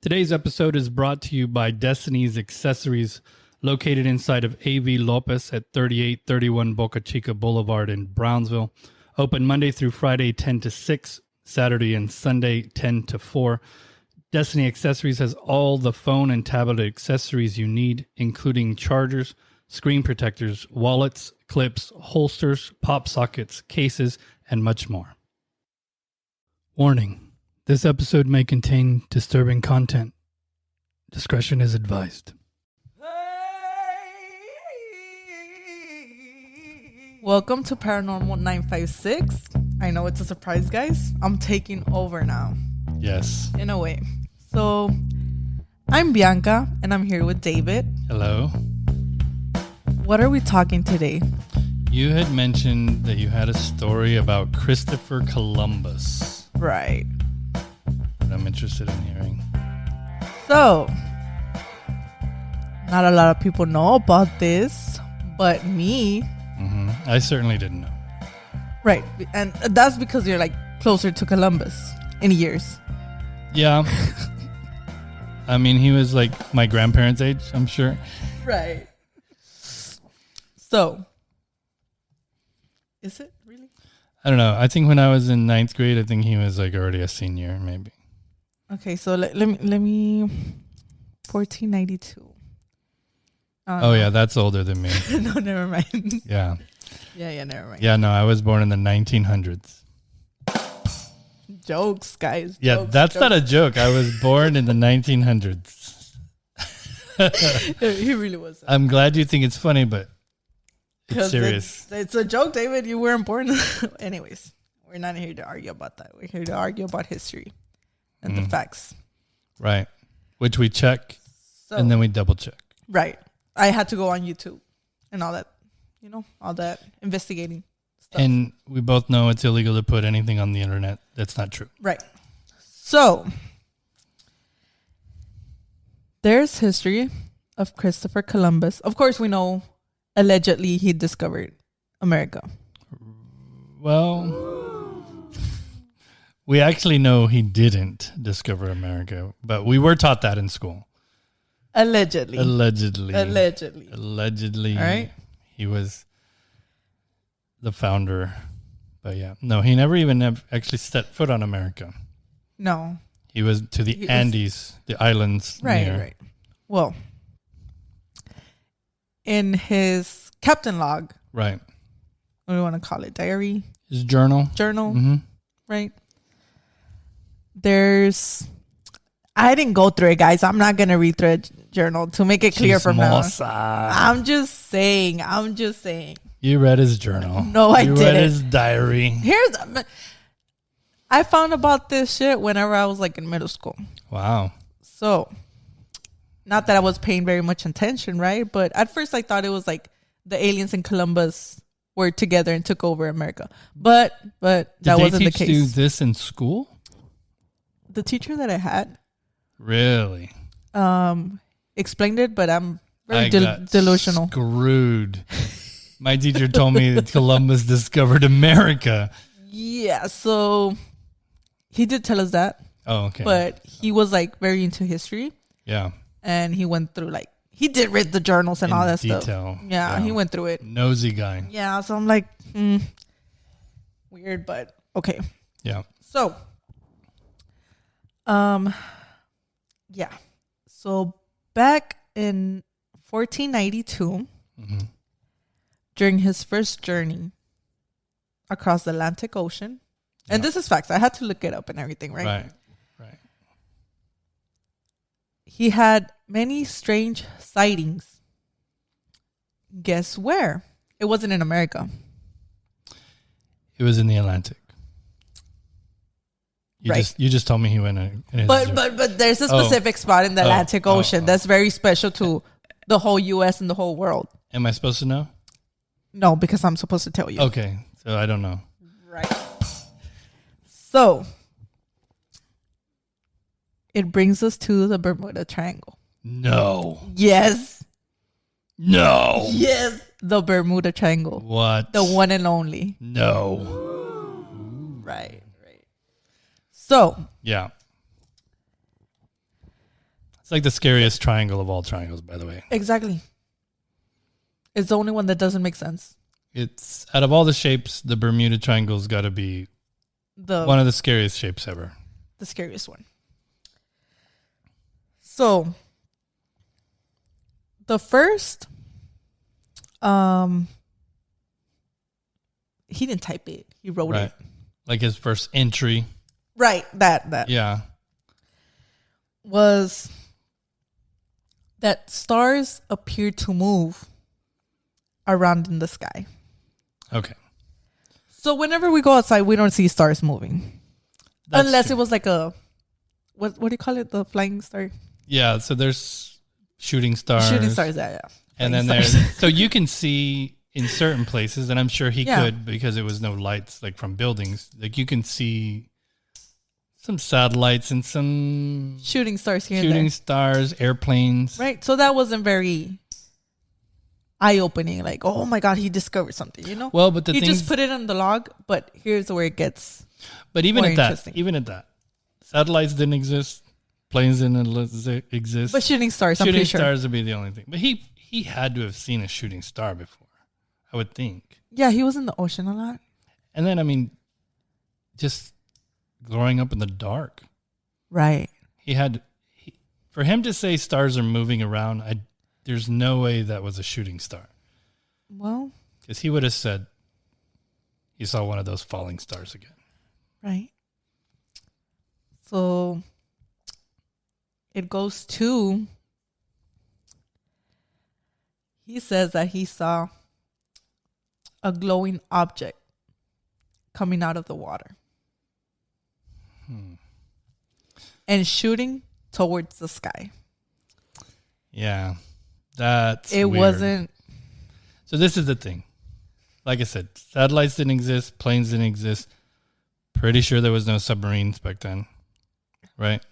Today's episode is brought to you by Destiny's Accessories, located inside of A.V. Lopez at 3831 Boca Chica Boulevard in Brownsville. Open Monday through Friday, 10 to 6, Saturday and Sunday, 10 to 4. Destiny Accessories has all the phone and tablet accessories you need, including chargers, screen protectors, wallets, clips, holsters, pop sockets, cases, and much more. Warning. This episode may contain disturbing content. Discretion is advised. Welcome to Paranormal 956. I know it's a surprise, guys. I'm taking over now. Yes. In a way. So, I'm Bianca, and I'm here with David. Hello. What are we talking today? You had mentioned that you had a story about Christopher Columbus. Right. I'm interested in hearing. So, not a lot of people know about this, but me. Mm-hmm. I certainly didn't know. Right. And that's because you're like closer to Columbus in years. Yeah. I mean, he was like my grandparents' age, I'm sure. Right. So, is it really? I don't know. I think when I was in 9th grade, I think he was like already a senior, maybe. Okay, so let me 1492. Oh yeah, that's older than me. No, never mind. Yeah. Yeah, never mind. Yeah, no, I was born in the 1900s. Jokes, guys. Yeah, that's not a joke. I was born in the 1900s. He really was. I'm glad you think it's funny, but it's serious. It's a joke, David. You weren't born. Anyways, we're not here to argue about that. We're here to argue about history and the facts. Right. Which we check and then we double check. Right. I had to go on YouTube and all that, all that investigating stuff. And we both know it's illegal to put anything on the internet that's not true. Right. So, there's history of Christopher Columbus. Of course, we know allegedly he discovered America. Well, we actually know he didn't discover America, but we were taught that in school. Allegedly. Allegedly. All right. He was the founder. But yeah, no, he never even actually set foot on America. No. He was to the Andes, the islands. Right. Well, in his captain log. Right. What do you want to call it? Diary? His journal. Mm-hmm. Right. I didn't go through it, guys. I'm not going to read through a journal to make it clear from now. I'm just saying. You read his journal. No, I didn't. You read his diary. I found about this shit whenever I was like in middle school. Wow. So, not that I was paying very much attention, right? But at first I thought it was like the aliens and Columbus were together and took over America. But that wasn't the case. Did they teach you this in school? The teacher that I had. Really? Explained it, but I'm very delusional. Screwed. My teacher told me that Columbus discovered America. Yeah, so he did tell us that. Oh, okay. But he was like very into history. Yeah. And he went through he did read the journals and all that detail. stuff. Yeah, he went through it. Nosy guy. Yeah, so I'm like, weird, but okay. Yeah. So, yeah. So back in 1492, during his first journey across the Atlantic Ocean, and this is facts. I had to look it up and everything, right? Right. He had many strange sightings. Guess where? It wasn't in America. It was in the Atlantic. You just told me he went in his but there's a specific spot in the Atlantic Ocean that's very special to the whole U.S. and the whole world. Am I supposed to know? No, because I'm supposed to tell you. Okay, so I don't know. Right. So, it brings us to the Bermuda Triangle. No. Yes. No. Yes. The Bermuda Triangle. What? The one and only. No. Right. So. Yeah. It's like the scariest triangle of all triangles, by the way. Exactly. It's the only one that doesn't make sense. It's out of all the shapes, the Bermuda Triangle's got to be one of the scariest shapes ever. The scariest one. So, the first, he didn't type it. He wrote it. Like his first entry. Right. That. Yeah. Was that stars appear to move around in the sky. Okay. So whenever we go outside, we don't see stars moving. Unless true. It was like a, what do you call it? The flying star? Yeah. So there's shooting stars. Shooting stars, yeah. And then there's, so you can see in certain places, and I'm sure he could because it was no lights like from buildings. Like you can see some satellites and some shooting stars here shooting and there. stars, airplanes. Right. So that wasn't very eye-opening. Like, oh my God, he discovered something, you know? Well, but he just put it on the log, but here's where it gets But even more at that, satellites didn't exist. Planes didn't exist. But shooting stars, I'm shooting pretty sure. stars would be the only thing. But he had to have seen a shooting star before, I would think. Yeah, he was in the ocean a lot. And then, I mean, just growing up in the dark. Right. For him to say stars are moving around, there's no way that was a shooting star. Well. Because he would have said he saw one of those falling stars again. Right. So it goes to, he says that he saw a glowing object coming out of the water and shooting towards the sky. Yeah, that's it weird. Wasn't. So this is the thing. Like I said, satellites didn't exist, planes didn't exist. Pretty sure there was no submarines back then, right?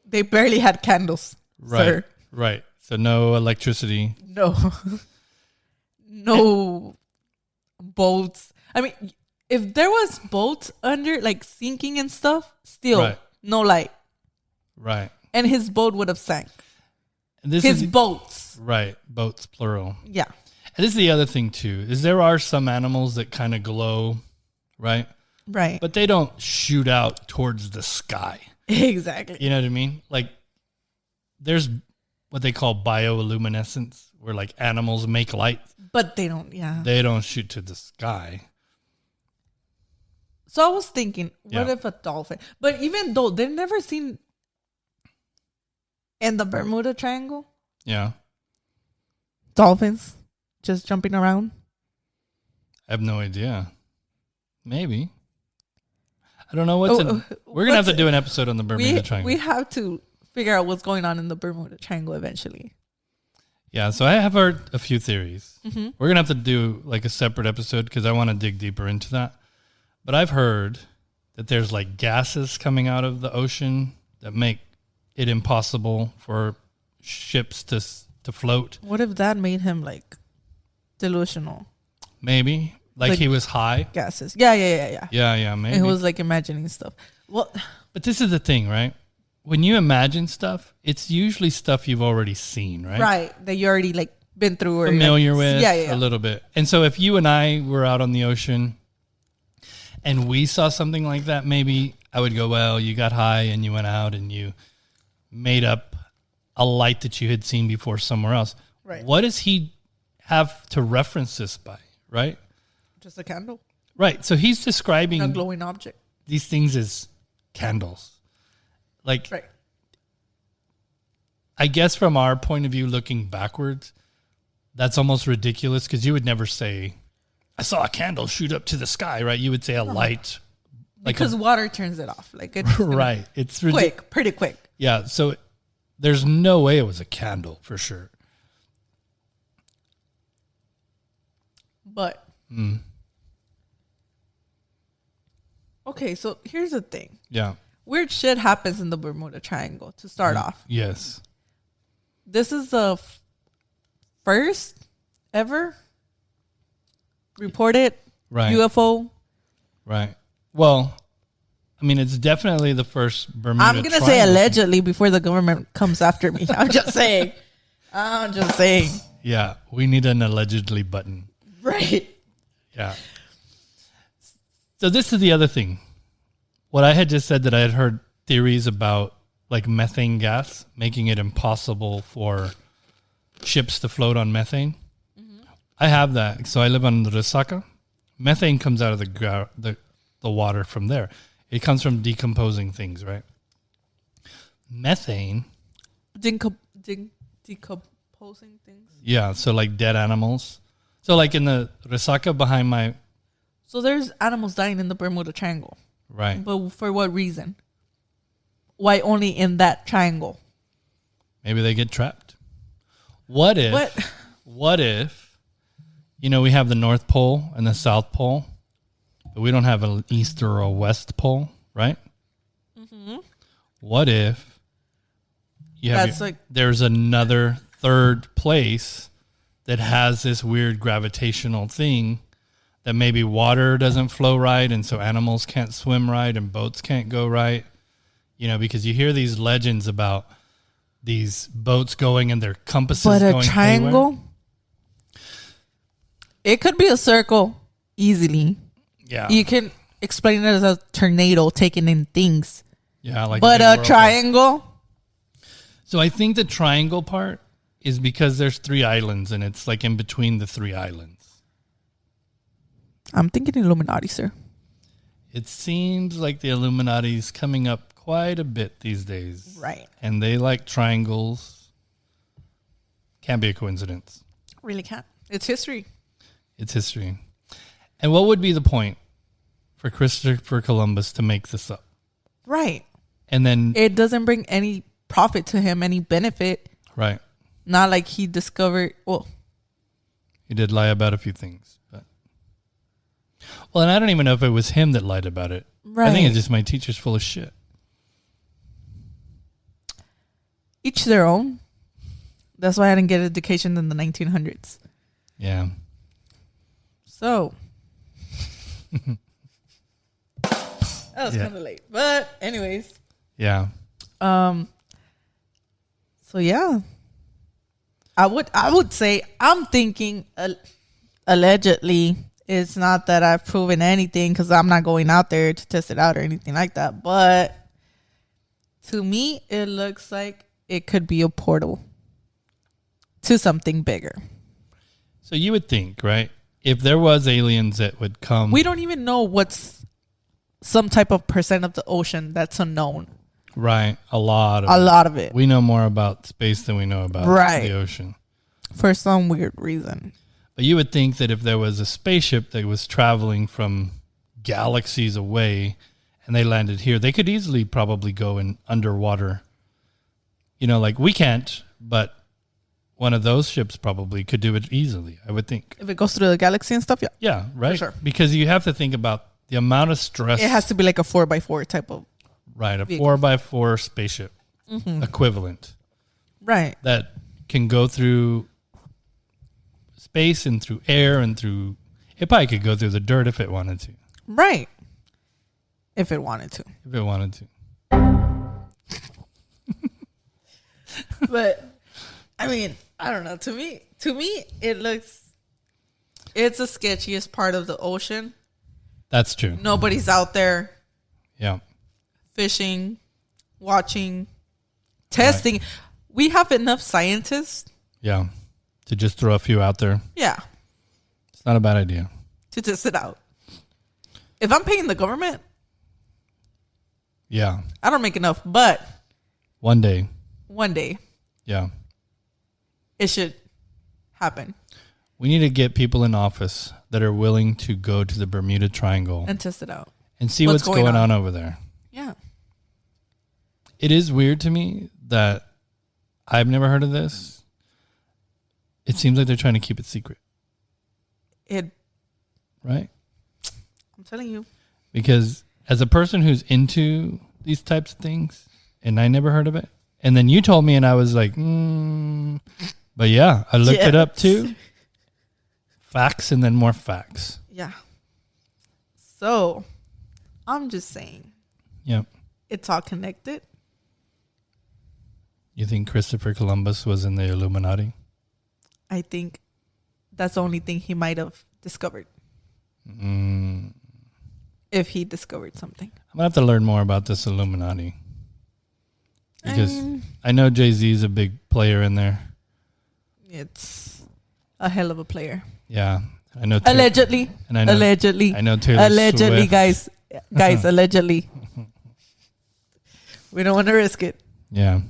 They barely had candles, right? Sir. Right. So no electricity. No boats. I mean, if there was boats under, like sinking and stuff, still no light. Right. And his boat would have sank. And boats. Right. Boats, plural. Yeah. And this is the other thing too, is there are some animals that kind of glow, right? Right. But they don't shoot out towards the sky. Exactly. You know what I mean? Like there's what they call bioluminescence, where like animals make light. But they don't, They don't shoot to the sky. So I was thinking, what if a dolphin? But even though they've never seen in the Bermuda Triangle. Yeah. Dolphins just jumping around. I have no idea. Maybe. I don't know we're going to have to do an episode on the Bermuda Triangle. We have to figure out what's going on in the Bermuda Triangle eventually. Yeah, so I have heard a few theories. Mm-hmm. We're going to have to do like a separate episode because I want to dig deeper into that. But I've heard that there's like gases coming out of the ocean that make it impossible for ships to float. What if that made him like delusional? Maybe. Like he was high. Gases. Yeah. Yeah, maybe. And he was like imagining stuff. Well, but this is the thing, right? When you imagine stuff, it's usually stuff you've already seen, right? Right. That you already like been through or familiar with a little bit. And so if you and I were out on the ocean and we saw something like that, maybe I would go, well, you got high and you went out and you made up a light that you had seen before somewhere else. Right. What does he have to reference this by, right? Just a candle. Right. So he's describing a glowing object. These things as candles. Like, right. I guess from our point of view, looking backwards, that's almost ridiculous because you would never say, I saw a candle shoot up to the sky, right? You would say a light. Because water turns it off. Like it's right. It's quick, pretty quick. Yeah. So there's no way it was a candle for sure. But. Okay, so here's the thing. Yeah. Weird shit happens in the Bermuda Triangle to start off. Yes. This is the first ever reported right. UFO. Right. Well, I mean, it's definitely the first Bermuda I'm going to say allegedly before the government comes after me. I'm just saying. Yeah, we need an allegedly button. Right. Yeah. So this is the other thing. What I had just said, that I had heard theories about like methane gas, making it impossible for ships to float on methane. Mm-hmm. I have that. So I live on the Resaca. Methane comes out of the water from there. It comes from decomposing things, right? Methane. Decomposing things. Yeah, so like dead animals. So like in the Resaca behind my... So there's animals dying in the Bermuda Triangle. Right. But for what reason? Why only in that triangle? Maybe they get trapped. What if, we have the North Pole and the South Pole, but we don't have an East or a West Pole, right? Mm-hmm. What if there's another third place that has this weird gravitational thing that maybe water doesn't flow right, and so animals can't swim right and boats can't go right? Because you hear these legends about these boats going and their compasses going But a triangle? haywire. It could be a circle easily. Yeah. You can explain it as a tornado taking in things. Yeah, but a triangle? So I think the triangle part is because there's 3 islands and it's like in between the 3 islands. I'm thinking Illuminati, sir. It seems like the Illuminati's coming up quite a bit these days. Right. And they like triangles. Can't be a coincidence. Really can't. It's history. It's history. And what would be the point for Christopher Columbus to make this up? Right. And then... it doesn't bring any profit to him, any benefit. Right. Not like he discovered... well, he did lie about a few things. But. Well, and I don't even know if it was him that lied about it. Right. I think it's just my teacher's full of shit. Each their own. That's why I didn't get education in the 1900s. Yeah. So... that was kind of late. But anyways. Yeah. So yeah. I would say I'm thinking allegedly. It's not that I've proven anything because I'm not going out there to test it out or anything like that. But to me, it looks like it could be a portal to something bigger. So you would think, right? If there was aliens that would come... we don't even know what's some type of percent of the ocean that's unknown. Right. A lot of it. We know more about space than we know about the ocean. For some weird reason. But you would think that if there was a spaceship that was traveling from galaxies away and they landed here, they could easily probably go in underwater. Like we can't, but one of those ships probably could do it easily, I would think. If it goes through the galaxy and stuff, yeah. Yeah, right. For sure. Because you have to think about the amount of stress. It has to be like a 4x4 type of... right, a vehicle. 4x4 spaceship equivalent. Right. That can go through space and through air and through... it probably could go through the dirt if it wanted to. Right. If it wanted to. If it wanted to. But, I mean, I don't know. To me, it looks... it's the sketchiest part of the ocean. That's true. Nobody's out there. Yeah. Fishing, watching, testing. Right. We have enough scientists. Yeah. To just throw a few out there. Yeah. It's not a bad idea. To test it out. If I'm paying the government. Yeah. I don't make enough, but. One day. Yeah. It should happen. We need to get people in office that are willing to go to the Bermuda Triangle. And test it out. And see what's going on over there. Yeah. It is weird to me that I've never heard of this. It seems like they're trying to keep it secret. Right? I'm telling you. Because as a person who's into these types of things, and I never heard of it, and then you told me and I was like, But yeah, I looked it up too. Facts and then more facts. Yeah. So, I'm just saying. Yep. It's all connected. You think Christopher Columbus was in the Illuminati? I think that's the only thing he might have discovered. If he discovered something. I'm going to have to learn more about this Illuminati. Because I know Jay-Z is a big player in there. It's a hell of a player. Yeah. I know Allegedly. And I know, allegedly. I know Taylor allegedly, Swift. guys, allegedly. We don't want to risk it. Yeah.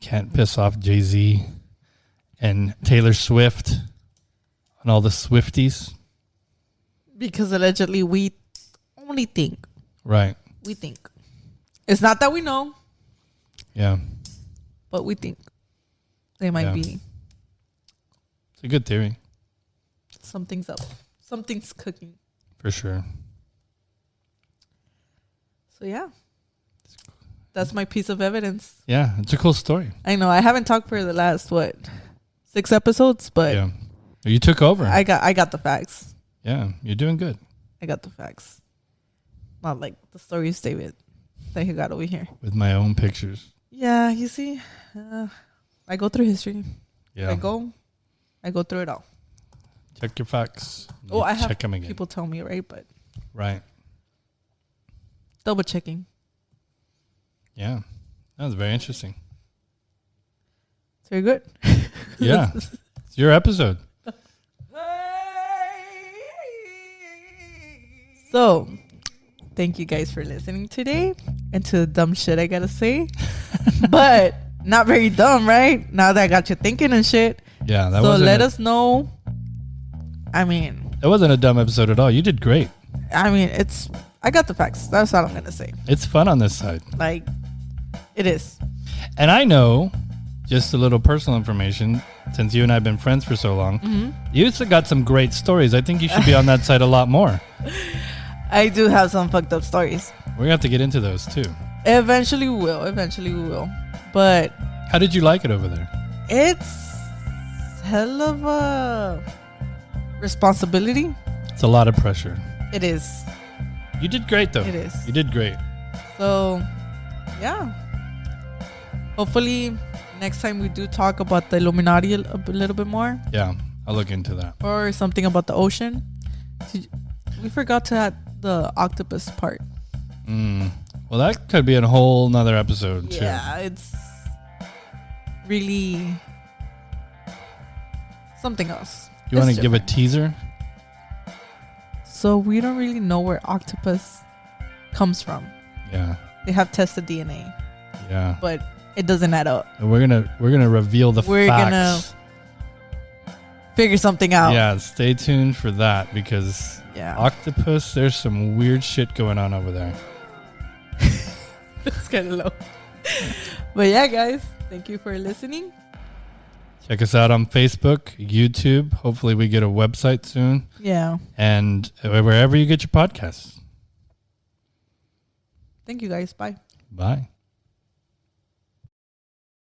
Can't piss off Jay-Z and Taylor Swift and all the Swifties. Because allegedly we only think. Right. We think. It's not that we know. Yeah. But we think they might be. It's a good theory. Something's up. Something's cooking. For sure. So yeah. That's my piece of evidence. Yeah, it's a cool story. I know. I haven't talked for the last 6 episodes, but yeah, you took over. I got the facts. Yeah, you're doing good. I got the facts. Not like the stories David that he got over here. With my own pictures. Yeah, you see, I go through history. Yeah, I go through it all. Check your facts. Oh, I have check them again. People tell me, right? But right. Double checking. Yeah, that was very interesting. It's very good. Yeah, it's your episode. So, thank you guys for listening today and to the dumb shit I gotta say. But not very dumb, right? Now that I got you thinking and shit. Yeah, that so wasn't let us know. I mean, it wasn't a dumb episode at all. You did great. I mean, I got the facts. That's all I'm gonna say. It's fun on this side. Like, it is. And I know, just a little personal information, since you and I have been friends for so long, you got some great stories. I think you should be on that side a lot more. I do have some fucked up stories. We're going to have to get into those too. Eventually we will. But how did you like it over there? It's hell of a responsibility. It's a lot of pressure. It is. You did great though. It is. You did great. So, yeah. Hopefully next time we do talk about the Illuminati a little bit more. Yeah, I'll look into that. Or something about the ocean. We forgot to add the octopus part. Well, that could be a whole nother episode too. Yeah, it's really something else. You want to give a teaser? So we don't really know where octopus comes from. Yeah. They have tested DNA. Yeah. But it doesn't add up. And we're gonna reveal the facts. We're gonna figure something out. Yeah, stay tuned for that because octopus, there's some weird shit going on over there. That's kind of low. But yeah, guys, thank you for listening. Check us out on Facebook, YouTube. Hopefully we get a website soon. Yeah. And wherever you get your podcasts. Thank you, guys. Bye. Bye.